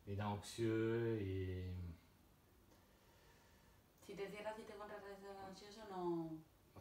il est anxieux et... Si te cierras y te contratas ansioso, no.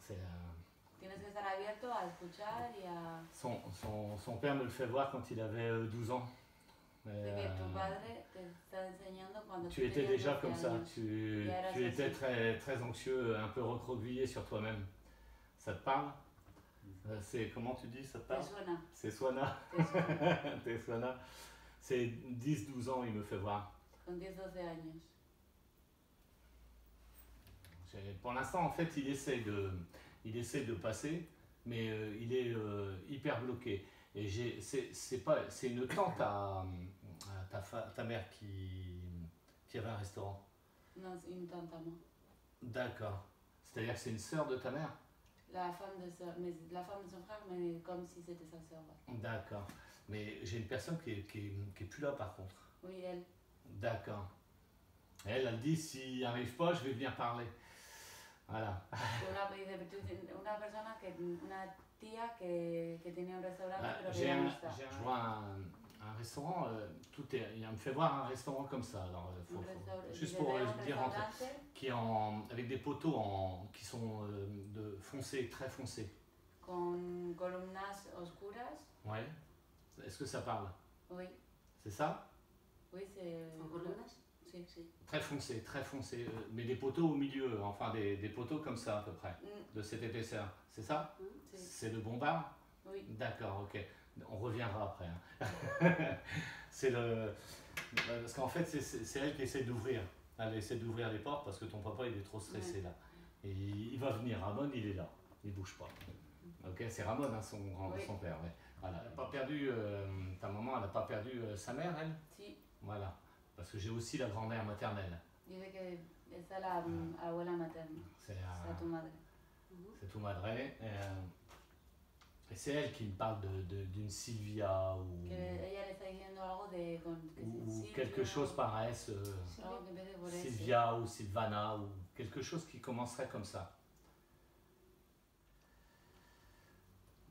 C'est, Tienes que estar abierto a escuchar y a. son père me le fait voir quand il avait 12 ans. De que tu padre te está enseñando cuando Tu tú étais tenías déjà 12 comme ça, años. tu Ya eras étais así. très, très anxieux, un peu recroquevillé sur toi-même. Ça te parle? C'est, comment tu dis, ça te Te parle? suena. C'est Swana. Te suena. C'est Swana. C'est 10-12 ans, il me fait voir. Con 10-12 años. Pour l'instant, en fait, il essaie de passer, mais il est hyper bloqué. Et c'est une tante à ta mère qui avait un restaurant. No, une tante à moi. D'accord. C'est-à-dire que c'est une sœur de ta mère? La femme de son frère, mais comme si c'était sa sœur. Ouais. D'accord. Mais j'ai une personne qui est plus là par contre. Oui, elle. D'accord. Elle dit, s'il n'y arrive pas, je vais venir parler. Voilà. Una persona, una tía que tenía un restaurante, pero que J'ai ya no un, está. je vois un restaurant, il me fait voir un restaurant comme ça. Alors, juste pour dire, qui est avec des poteaux qui sont de foncés, très foncés. Con columnas oscuras. Ouais. Est-ce que ça parle? Oui. C'est ça? Oui, c'est. Con columnas? Sí, sí. Très foncé, mais des poteaux au milieu, enfin des poteaux comme ça à peu près, de cette épaisseur. C'est ça? Sí. C'est le bombard? Oui. D'accord, ok. On reviendra après. Hein. C'est le... Parce qu'en fait, c'est elle qui essaie d'ouvrir. Elle essaie d'ouvrir les portes parce que ton papa, il est trop stressé là. Et il va venir. Ramon, il est là. Il bouge pas. Ok, c'est Ramon, hein, son père. Ouais. Voilà. Elle n'a pas perdu, ta maman, elle n'a pas perdu sa mère, elle? Si. Voilà. Parce que j'ai aussi la grand-mère maternelle. Dice que está la abuela materna. C'est tu madre. C'est tu madre. Et c'est elle qui me parle d'une Sylvia ou, Ella le está diciendo algo de ou quelque chose pareil, Sylvia ou Sylvana ou quelque chose qui commencerait comme ça.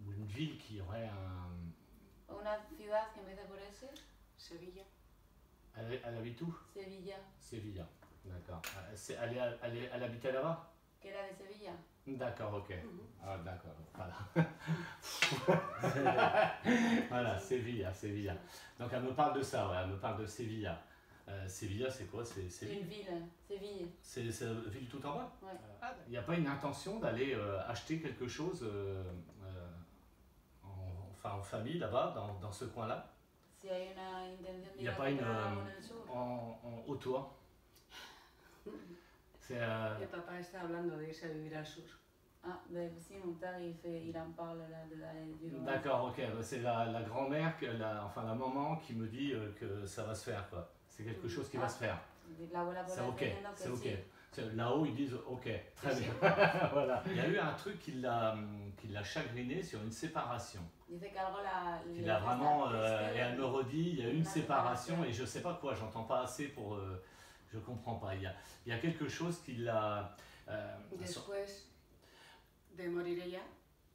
Ou une ville qui aurait un... Una ciudad que empieza por S. Sevilla. Elle habite où? Sevilla. Sevilla, d'accord. Elle habitait là-bas? Que era de Sevilla. D'accord, ok. Ah, d'accord, voilà. Voilà, Sevilla. Donc elle me parle de ça, ouais, elle me parle de Sevilla. Sevilla, c'est quoi? C'est une ville, Séville. C'est la ville tout en bas? Ouais. Il n'y a pas une intention d'aller acheter quelque chose en famille là-bas, dans ce coin-là? Si hay una intención de Il n'y a pas une autour? Le papa está hablando de irse a vivir al sur. Ah, ben si, mon père, il en parle là, du nord. D'accord, ok. C'est la grand-mère, enfin la maman qui me dit que ça va se faire, quoi. C'est quelque chose qui va se faire. C'est ok, c'est ok. Là-haut, ils disent ok, très bien. Voilà. Il y a eu un truc qui l'a chagriné sur une séparation. Il a vraiment, et elle me redit, il y a eu une séparation et je sais pas quoi, j'entends pas assez pour, je comprends pas. Il y a quelque chose qui l'a. Después de morir ella,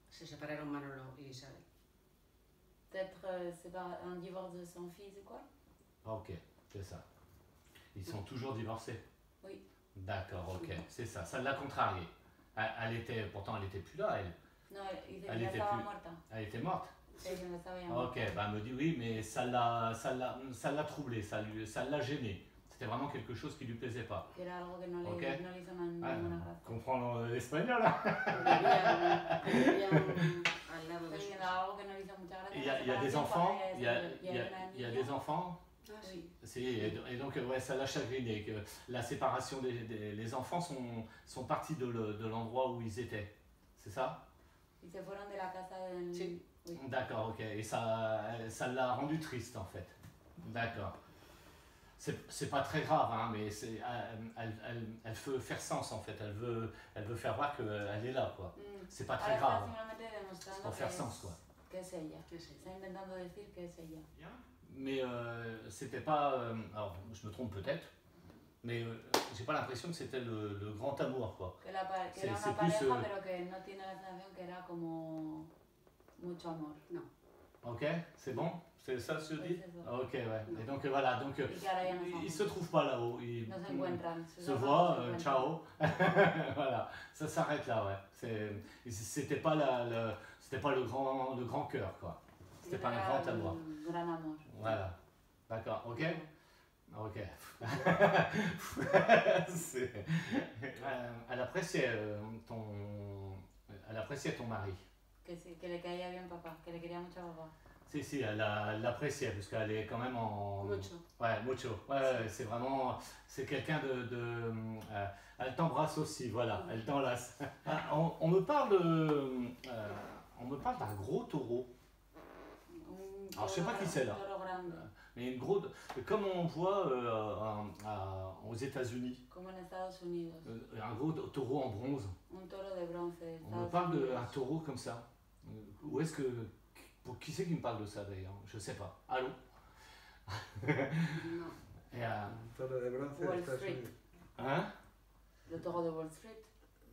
se separaron Manolo y Isabel. Peut-être c'est un divorce de son fils ou quoi? Ah, ok, c'est ça. Ils sont toujours divorcés? Oui. D'accord, ok, c'est ça. Ça l'a contrariée. Pourtant, elle était plus là, elle. Non, elle était morte. Elle était morte? Ok, bah elle me dit oui, mais ça l'a troublé, ça l'a gêné. C'était vraiment quelque chose qui lui plaisait pas. Ok. Comprends l'espagnol là? Il y a des enfants. Il y a des enfants. Et donc ouais, ça l'a chagriné. Que la séparation les enfants sont partis de l'endroit où ils étaient. C'est ça? Ils se fueron de la casa del... Sí. Oui. D'accord, ok. Et ça l'a rendu triste en fait. D'accord. C'est pas très grave, hein, mais elle veut faire sens en fait. Elle veut faire voir qu'elle est là, quoi. C'est pas très grave. C'est pour faire sens, quoi. Que es ella. Está intentando decir que es ella. Mais c'était pas. Alors, je me trompe peut-être, mais j'ai pas l'impression que c'était le grand amour, quoi. Que era una pareja, pero que no tiene la sensación que era como mucho amor. No. Ok, c'est bon? C'est ça ce que je dis? Ok, ouais. Et donc voilà, donc ils se trouvent pas là-haut. Ils se voient, ciao. Voilà, ça s'arrête là, ouais. C'était pas le grand cœur, quoi. C'était pas un grand amour. Voilà, d'accord, ok? Ok. Elle appréciait ton mari. Que le caía bien papá, que le quería mucho a papá. Si, elle l'appréciait parce qu'elle est quand même en... Mucho. Ouais, mucho. Ouais, c'est vraiment... C'est quelqu'un elle t'embrasse aussi, voilà, elle t'enlace. On me parle d'un gros taureau. Alors, je sais pas qui c'est là. Mais une grosse... Comme on voit aux États-Unis. Comme en Estados Unidos. Un gros taureau en bronze. Un taureau de bronce. On me parle d'un taureau comme ça. Où est-ce que... Pour qui c'est qui me parle de ça d'ailleurs? Je sais pas. Allô? Non. Taureau de bronce Wall Estados Street. Unidos. Hein? Le taureau de Wall Street.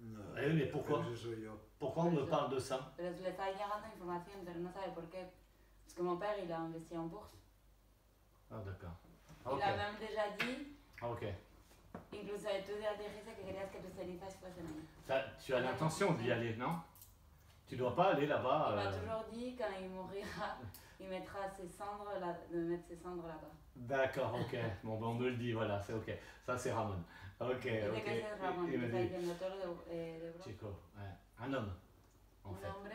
No, Mais pourquoi? Eso soy yo. Pourquoi on me parle de ça? Pero le está llegando información, pero no sabe por qué. Parce que mon père, il a investi en bourse. Ah, d'accord. Il a même déjà dit, Ok. incluso tú ya dijiste que querías que tus cenizas fuesen ahí. Tu as l'intention d'y aller, non? Tu dois pas aller là-bas. Il m'a toujours dit, quand il mourra, il mettra ses cendres de mettre ses cendres là-bas. D'accord, ok. Bon, ben on me le dit, voilà, c'est ok. Ça, c'est Ramon. Ok, Dice ok. que ese es Ramón, Il me está dit, diciendo toro de bronce. Chico, ouais. Un homme, en Un fait, hombre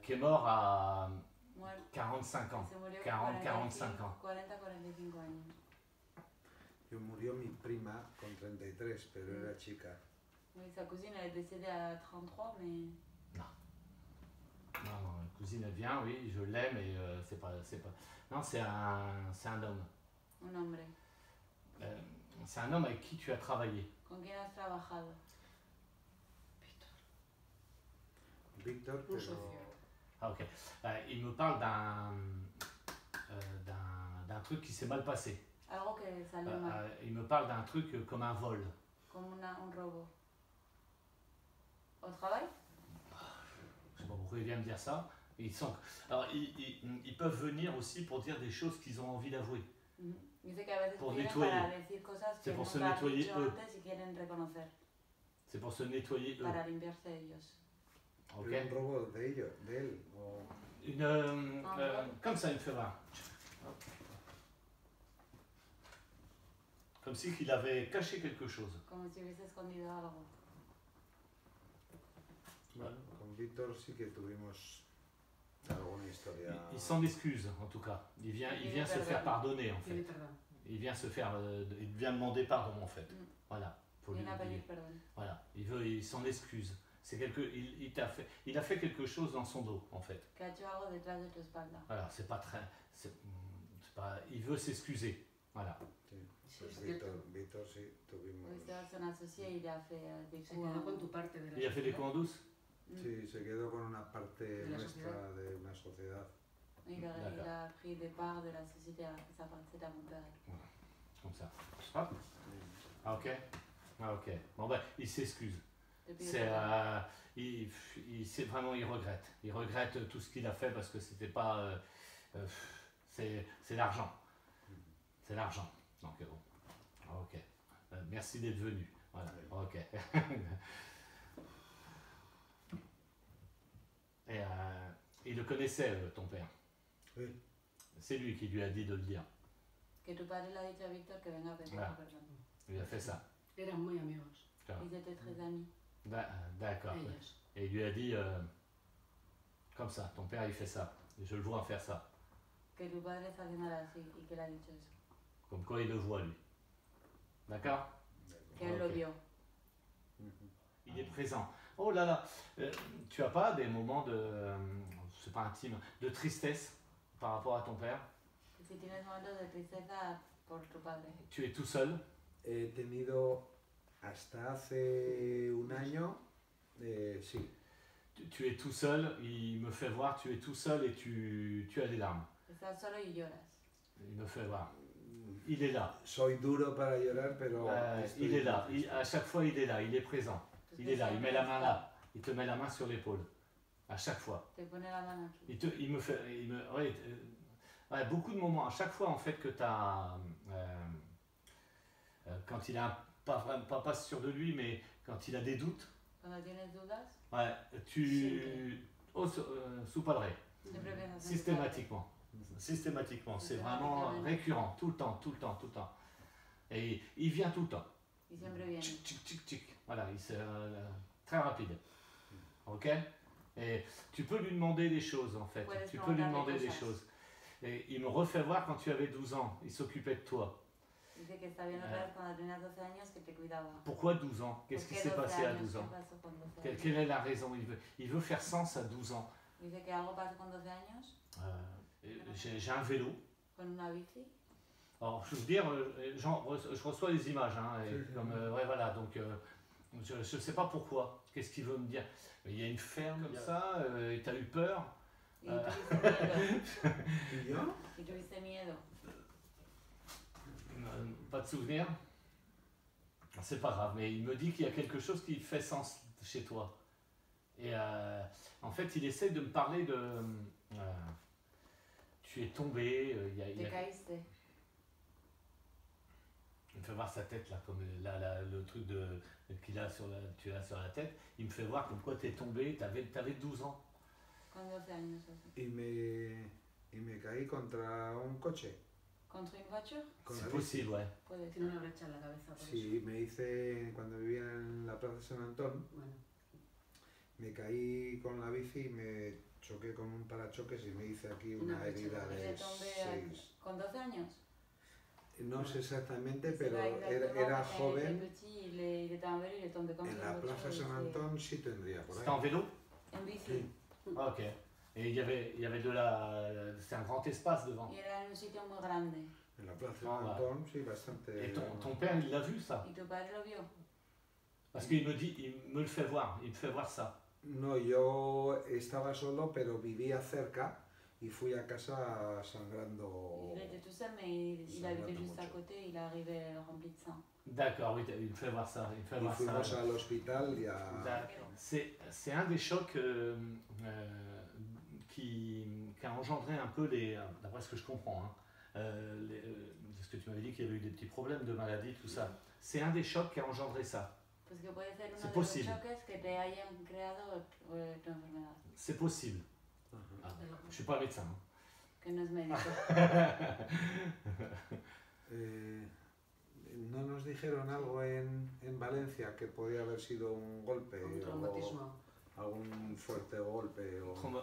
qui est mort à muerto. 45 ans. Se murió 40-45 ans. 40-45 años. Yo murió mi prima con 33, pero era chica. Oui, sa cousine elle est décédée à 33, mais... Non, la cousine, elle vient, oui, je l'aime, mais c'est pas... Non, c'est un homme. Un hombre. C'est un homme avec qui tu as travaillé. ¿Con quién has trabajado? Víctor, Un pero socio. Ah, ok. Il me parle d'un truc qui s'est mal passé. Algo que salió mal, Il me parle d'un truc comme un vol. como un robo. Au travail? Je sais pas pourquoi il vient me dire ça. Alors, ils peuvent venir aussi pour dire des choses qu'ils ont envie d'avouer. Dice que a veces Pour vienen nettoyer. para decir cosas que C'est pour se nunca han nettoyer dicho eux. antes y quieren reconocer, C'est pour se nettoyer eux. para limpiarse ellos. Ok. era un robo de él. O... Comme ça, il me fait voir. Comme si qu'il avait caché quelque chose. Como si hubiese escondido algo. Bueno, con Víctor sí que tuvimos alguna historia. Il s'en excuse, en tout cas. Il vient se faire pardonner, en fait. Pide perdón. Il vient demander pardon, en fait. Voilà. Faut lui Viene a pedir dire. perdón. Voilà. Il s'en excuse. Il a fait quelque chose dans son dos, en fait. Que ha hecho algo detrás de tu espalda. Voilà, c'est pas... Il veut s'excuser. Voilà. Sí, Sí, pues es cierto. Víctor sí tuvimos. Hoy se va a son associé y le ha fait des Se coups. quedó con tu parte de la Il a fait des sociedad. coups en douce? Sí, se quedó con una parte De la nuestra sociedad. de una sociedad. Il a pris des parts de la société alors que ça appartenait à mon père. Comme ça. Hop. Ah, ok. Ah, ok. Bon, ben, il s'excuse. Depuis C'est, vraiment, il regrette. Il regrette tout ce qu'il a fait parce que c'était pas... c'est l'argent. C'est l'argent. Donc, bon. Ah, ok. Merci d'être venu. Voilà. Ok. Et il le connaissait, ton père. Oui. C'est lui qui lui a dit de le dire. Que tu padre le ha dicho a Víctor que venga a pedir Voilà. perdón. Il a fait ça. Eran muy amigos, Ils étaient très amis. D'accord. ellos. Et il lui a dit, comme ça, ton père il fait ça. Et je le vois faire ça. Que tu padre está haciendo así y que le ha dicho eso. Comme quoi il le voit, lui. D'accord? Que él lo Ok. vio. Il est présent. Oh là là, tu as pas des moments de, c'est pas intime, de tristesse par rapport à ton père? Que si tienes momentos de tristeza por tu padre. Tu es tout seul? He tenido hasta hace un año, sí. Tu es tout seul, il me fait voir, tu es tout seul et tu as des larmes. Estás solo y lloras. Il me fait voir. Il est là. Soy duro para llorar, pero estoy Il est là. triste. À chaque fois, il est là. Il est présent. Il est là. Il met la main là. Il te met la main sur l'épaule. À chaque fois. Te pone la mano aquí. Il me fait... ouais, ouais, beaucoup de moments. À chaque fois, en fait, que tu as... quand il a pas sûr de lui, mais quand il a des doutes, Cuando tienes dudas, ouais, tu... Su padre. siempre piensas en tu Systématiquement. Systématiquement. C'est vraiment récurrent. Tout le temps, tout le temps, tout le temps. Et il vient tout le temps. padre. Y siempre viene. Tchic, tchic, tchic, tchic. Voilà, c'est très rapide. Ok? Et tu peux lui demander des choses en fait. Puedes Tu peux lui preguntarle demander des cosas. choses. Et il me refait voir quand tu avais 12 ans. Il s'occupait de toi. Dice que está viendo otra vez cuando tenías 12 años que te cuidaba. Pourquoi 12 ans? Qu'est-ce qui ¿Por qué s'est 12 passé à años? 12 ¿Qué ans? pasó con 12 Quelle, años? quelle est la raison? Il veut faire sens à 12 ans. Dice que algo pasó con 12 años, J'ai un vélo. con una bici. Alors, je veux dire, je reçois les images. Hein, et comme, ouais, voilà, donc je ne sais pas pourquoi. Qu'est-ce qu'il veut me dire? Il y a une ferme comme ça, et tu as eu peur. Y tuviste miedo. ¿Y yo? Y tuviste miedo. Pas de souvenir? C'est pas grave, mais il me dit qu'il y a quelque chose qui fait sens chez toi. Et en fait, il essaie de me parler de... tu es tombé, Te caíste. il me fait voir sa tête là, comme le truc qu'il a tu as sur la tête. Il me fait voir comme quoi tu es tombé, tu avais 12 ans. Con 12 años así. Y me caí contra un coche. ¿Contra une voiture? Con C'est la possible, ouais. Puede Tiene ser. una brecha en la cabeza por Sí, me hice, cuando vivía en la Plaza San Antón, eso. Bueno, me caí con la bici y me choqué con un parachoques y me hice aquí una Una herida ¿Y te de tombé 6. con 12 años? No sé exactamente, Se pero va exactement era quand joven. il était petit, il était en vélo, il est tombé comme En une la voiture, Plaza il San s'est- Antón sí tendría por C'était ahí. en vélo? En bici. Sí. Ah, ok. Et il y avait de la... C'est un grand espace devant. Y era en un sitio muy grande. En la Plaza Ah, San va. Antón sí, bastante. Et ton père, il l'a vu ça? ¿Y tu padre lo vio? Parce qu'il me dit, il me le fait voir, il me fait voir ça. No, yo estaba solo, pero vivía cerca y fui a casa sangrando. Il était tout seul, mais il Ça habitait va juste à mucho. côté, il arrivait rempli de sang. D'accord, oui, il me fait voir ça. Il me fait Y voir fuimos ça. al hospital y a. D'accord. C'est un des chocs qui a engendré un peu les. D'après ce que je comprends, hein, parce que tu m'avais dit qu'il y avait eu des petits problèmes de maladie, tout ça. C'est un des chocs qui a engendré ça. Pues que puede ser C'est uno de los posible. choques que te hayan creado tu enfermedad. C'est possible. Ajá. Ah, je ne suis pas médecin. Hein. Que no es médico. ¿No nos dijeron algo en Valencia que podía haber sido un golpe un o traumatismo. algún fuerte golpe o Comme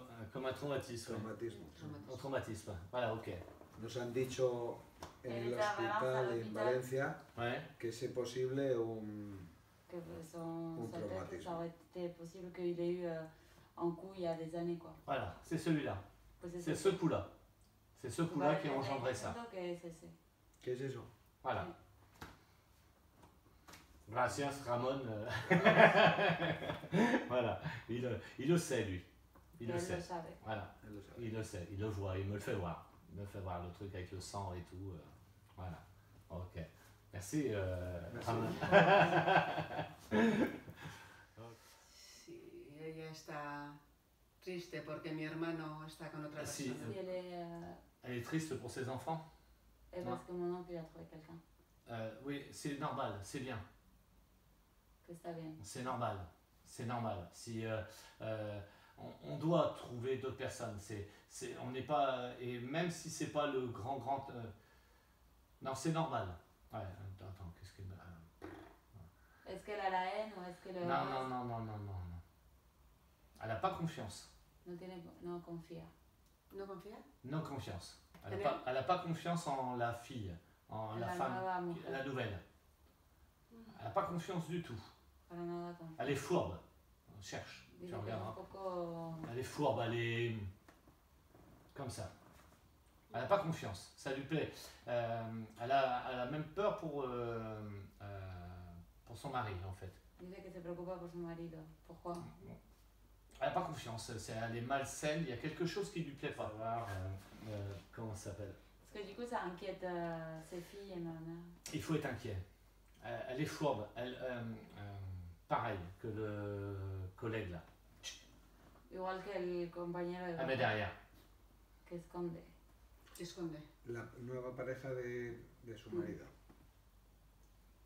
un traumatisme. Ouais. traumatismo? Un traumatisme. Voilà, ok. Nos han dicho en el Esa hospital balanza al en hospital. Valencia Ouais. que c'est posible un... Que son Un sa tête, traumatisme. ça aurait été possible qu'il ait eu un coup il y a des années, quoi. Voilà, c'est celui-là. Pues C'est ce coup-là. C'est ce coup-là qui a engendré ça. Que es ese. ¿Qué es eso? Voilà. Gracias, Ramon. Voilà, il le sait, lui. Il Que le él sait. lo sabe. Voilà, Él lo sabe. il le sait, il le voit, il me le fait voir. Il me fait voir le truc avec le sang et tout. Voilà. Ok. Merci, Merci. Ramon. Sí, ella está triste porque mi hermano está con otra Sí. persona. Si Elle est triste pour ses enfants? es parce que mon oncle il a trouvé quelqu'un Oui, c'est normal, c'est bien. que está bien. C'est normal. C'est normal. Si, on doit trouver d'autres personnes. On n'est pas... Et même si c'est pas le grand... non, c'est normal. Ouais, attends, qu'est-ce que... Est-ce qu'elle a la haine ou est-ce que le non. Elle n'a pas confiance. no confía? ¿No confía? Non confiance. Elle Elle n'a pas confiance en la fille, en la La femme, nueva mujer. la nouvelle. Elle n'a pas confiance du tout. Para nada confía. Elle est fourbe. On cherche. Dice Tu que es un regarderas. poco... Elle est fourbe, elle est comme ça. Elle n'a pas confiance, ça lui plaît. Elle a même peur pour son mari, en fait. Dice que se preocupa por su marido. Pourquoi? Elle n'a pas confiance, elle est malsaine, il y a quelque chose qui ne lui plaît pas. Comment ça s'appelle? Parce que du coup ça inquiète ses filles et ma mère. Il faut être inquiet. Elle est fourbe, pareil que le collègue là. Igual que el compañero de Elle met derrière. que esconde. Esconde. La nueva pareja de su marido.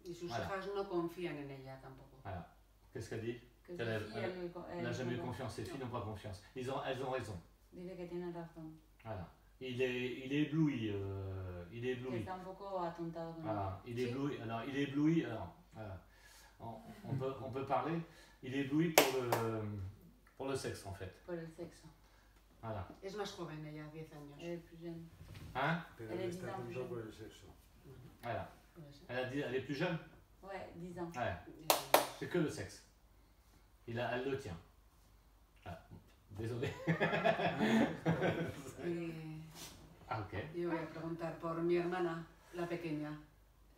Y sus Voilà. hijas no confían en ella tampoco. Voilà. Qu'est-ce qu'elle dit? Que Qu'elle su fille, n'a jamais eu confiance. Ses filles n'ont pas confiance. Elles ont raison. Dice que tiene razón. Voilà. Il est ébloui. Il est Que ébloui. está un poco atontado con Voilà. Il est Si. ébloui. Alors, il est ébloui. Alors, on peut parler. Il est ébloui pour le sexe, en fait. por el sexo. Voilà. Es más joven ella, 10 años. El plus jeune. Hein? Pero Él él es está tan atento joven. por el sexo. Voilà. Puede ser. Elle est plus jeune? Ouais, 10 ans. Ouais. C'est que le sexe. Elle le tient. Ah, désolé. Ah, ok. Yo voy a preguntar por mi hermana, la pequeña,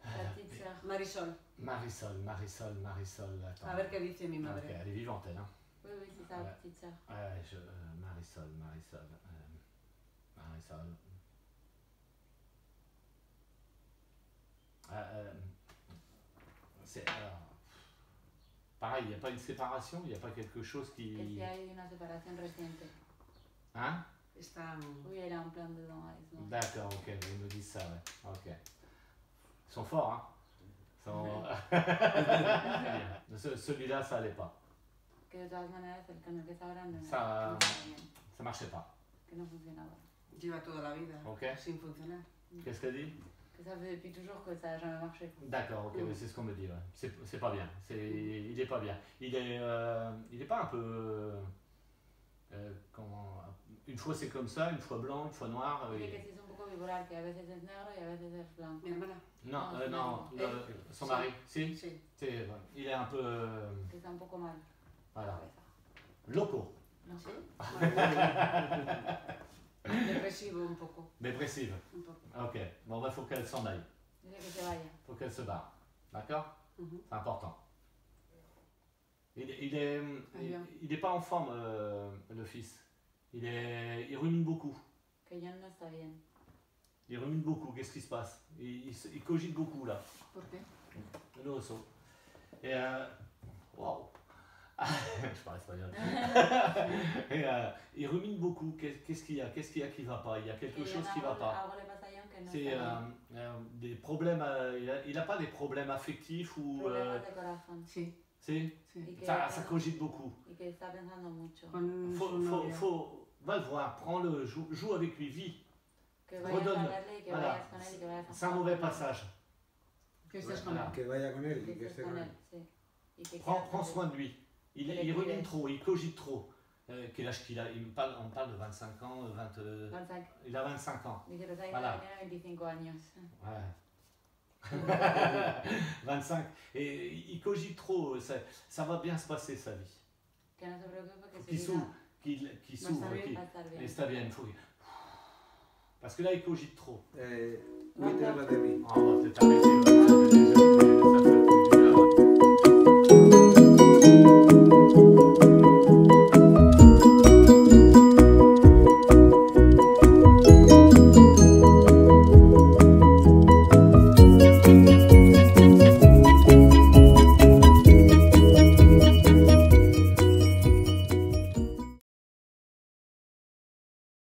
La petite sœur. Marisol. Marisol. Attends. A ver qué dice mi Ok, madre. elle est vivante, elle. Hein? Oui, oui, c'est ça, Ouais. la petite sœur. Ouais, Marisol. C'est. Pareil, il n'y a pas une séparation, il n'y a pas quelque chose Que qui. si hay una separación reciente. Hein? Está... Oui, elle est en plan dedans. D'accord, ok, ils me disent ça, ouais. Ok. Ils sont forts, hein? Celui-là, ça allait pas. Que de todas maneras, el con el que está ahora no, Ça- no está bien, Ça marchait pas. que no funcionaba. Lleva toda la vida Ok. sin funcionar. Qu'est-ce qu'elle dit? Que ça fait depuis toujours que ça n'a jamais marché. D'accord, ok, mais c'est ce qu'on me dit, ouais. C'est pas bien. Il est pas bien. Il est pas un peu. Comment. Une fois c'est comme ça, une fois blanc, une fois noir. Dice que sí es un poco bipolar, que a veces es negro y a veces es blanco. Mi hermana. Non, son Sí. mari, si? Sí. Il est un peu. Que está un poco mal. Voilà. La cabeza. Loco. No ¿Sí? sé. Depresivo un poco. Dépressive. Un poco. Ok, bon, bah, faut qu'elle s'en aille. Dice que se vaya. Faut qu'elle se barre. D'accord? Ujú. C'est important. Il bien. est pas en forme, le fils. Il rumine beaucoup. Que John no está bien. Il rumine beaucoup. Qu'est-ce qui se passe? Il cogite beaucoup là. ¿Por qué? Le osso. Et waouh. Je parle espagnol. Et il rumine beaucoup. Qu'est-ce qu'il y a? Qu'est-ce qu'il y a qui va pas? Il y a quelque Que chose John qui va pas. algo le pasa a John que no C'est está bien. des problèmes. Il a pas des problèmes affectifs ou. Problemas de corazón. Sí. C'est Sí. Y que, ça cogite beaucoup. y que está pensando mucho. Con su novia. Va le voir, prends-le, joue avec lui, vis. Que vayas Redonne. a verle y que Voilà. vayas con él y que vayas a C'est un mauvais passage. Que estés con Voilà. él. Que vaya con él Que y que estés esté con con él, él. sí. Y que Prends quieras con soin él. de lui. Il Que le rumine cuides. trop, il cogite trop. Quel âge qu'il a? On parle de 25 ans, 20, Gonzalo, il a 25 ans. dice Rosario Voilà. que tiene 25 años. Ouais. 25. Et il cogite trop, ça va bien se passer sa vie. Que no se preocupe que Qu'il su s'ouvre, vida qu'il va a s'ouvre, estar bien, qu'il va a estar bien. está bien. Parce que là, il cogite trop. Cuídala de mí. On va peut-être arrêter. Ça fait